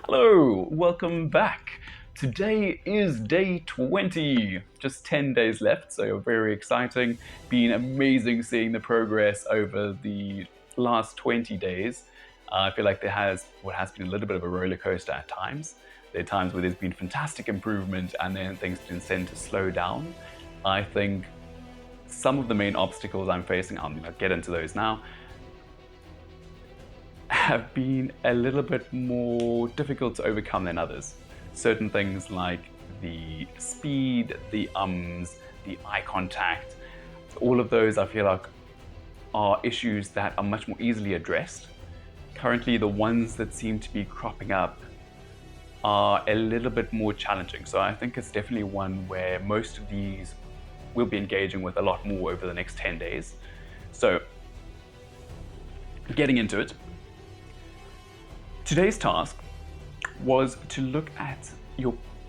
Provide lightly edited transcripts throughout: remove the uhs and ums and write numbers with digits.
Hello, welcome back. Today is day 20, just 10 days left, so very exciting. Been amazing seeing the progress over the last 20 days. I feel like there has been a little bit of a roller coaster at times. There are times where there's been fantastic improvement and then things tend to slow down. I think some of the main obstacles I'm facing, I'm going to get into those now, have been a little bit more difficult to overcome than others. Certain things like the speed, the the eye contact, all of those I feel like are issues that are much more easily addressed. Currently, the ones that seem to be cropping up are a little bit more challenging. So I think it's definitely one where most of these we'll be engaging with a lot more over the next 10 days. So getting into it, today's task was to look at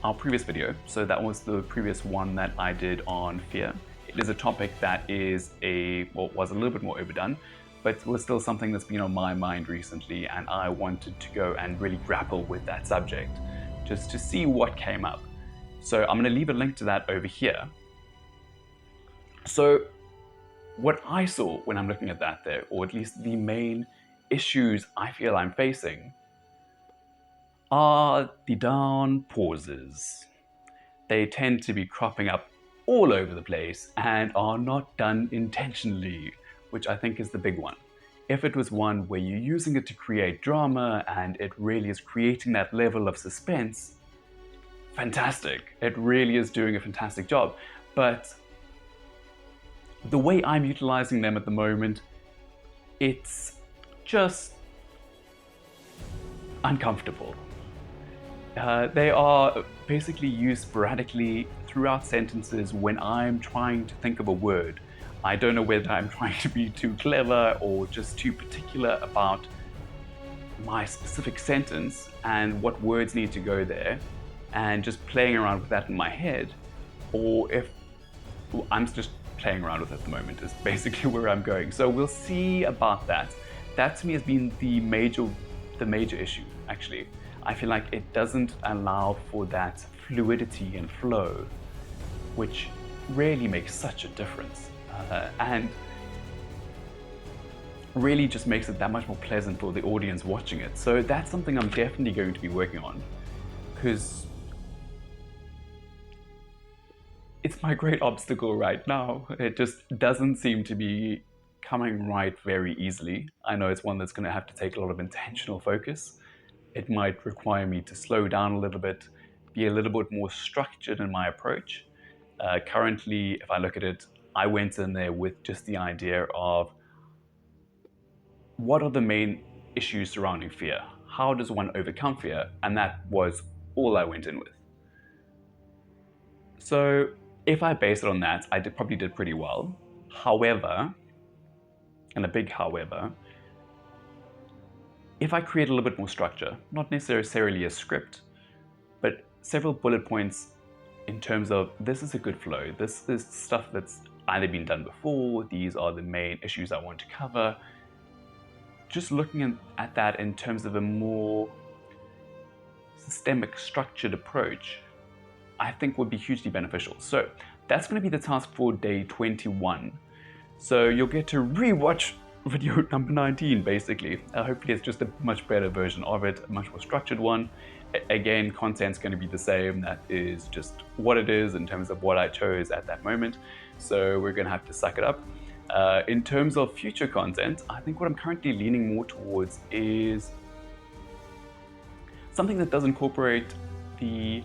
our previous video. So that was the previous one that I did on fear. It is a topic that was a little bit more overdone, but was still something that's been on my mind recently, and I wanted to go and really grapple with that subject just to see what came up. So I'm going to leave a link to that over here. So what I saw when I'm looking at that there, or at least the main issues I feel I'm facing, are the down pauses. They tend to be cropping up all over the place and are not done intentionally, which I think is the big one. If it was one where you're using it to create drama and it really is creating that level of suspense, fantastic. It really is doing a fantastic job. But the way I'm utilizing them at the moment, it's just uncomfortable. They are basically used sporadically throughout sentences when I'm trying to think of a word. I don't know whether I'm trying to be too clever or just too particular about my specific sentence and what words need to go there, and just playing around with that in my head, or if I'm just playing around with it at the moment is basically where I'm going. So we'll see about that. That to me has been the major issue, actually. I feel like it doesn't allow for that fluidity and flow, which really makes such a difference, and really just makes it that much more pleasant for the audience watching it. So that's something I'm definitely going to be working on, because it's my great obstacle right now. It just doesn't seem to be coming right very easily. I know it's one that's going to have to take a lot of intentional focus. It might require me to slow down a little bit, be a little bit more structured in my approach. Currently, if I look at it, I went in there with just the idea of what are the main issues surrounding fear? How does one overcome fear? And that was all I went in with. So if I base it on that, I probably did pretty well. However, and a big however, if I create a little bit more structure, not necessarily a script, but several bullet points in terms of this is a good flow, this is stuff that's either been done before, these are the main issues I want to cover, just looking at that in terms of a more systemic, structured approach, I think would be hugely beneficial. So that's going to be the task for day 21. So you'll get to rewatch video number 19, basically. Hopefully it's just a much better version of it, a much more structured one. Again, content's going to be the same. That is just what it is in terms of what I chose at that moment. So we're going to have to suck it up. In terms of future content, I think what I'm currently leaning more towards is something that does incorporate the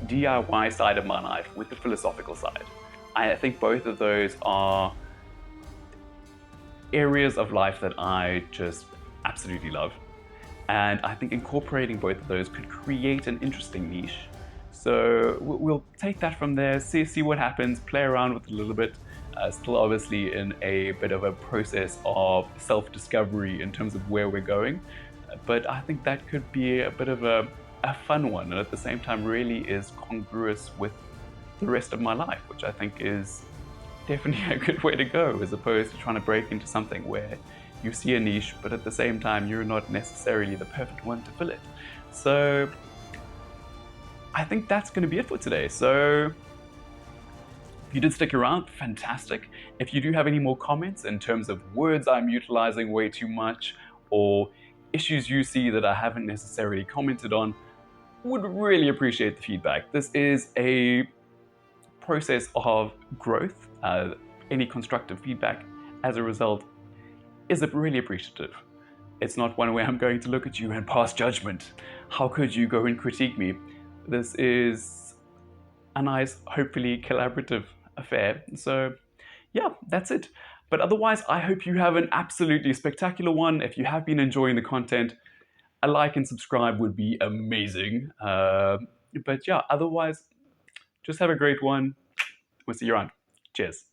DIY side of my life with the philosophical side. I think both of those are areas of life that I just absolutely love. And I think incorporating both of those could create an interesting niche. So we'll take that from there, see what happens, play around with it a little bit. Still obviously in a bit of a process of self-discovery in terms of where we're going. But I think that could be a bit of a fun one, and at the same time really is congruous with the rest of my life, which I think is definitely a good way to go, as opposed to trying to break into something where you see a niche, but at the same time, you're not necessarily the perfect one to fill it. So I think that's going to be it for today. So if you did stick around, fantastic. If you do have any more comments in terms of words I'm utilizing way too much, or issues you see that I haven't necessarily commented on, would really appreciate the feedback. This is a process of growth. Any constructive feedback as a result is really appreciative. It's not one where I'm going to look at you and pass judgment. How could you go and critique me? This is a nice, hopefully collaborative affair. So, yeah, that's it. But otherwise, I hope you have an absolutely spectacular one. If you have been enjoying the content, a like and subscribe would be amazing. But yeah, otherwise, just have a great one. We'll see you around. Cheers.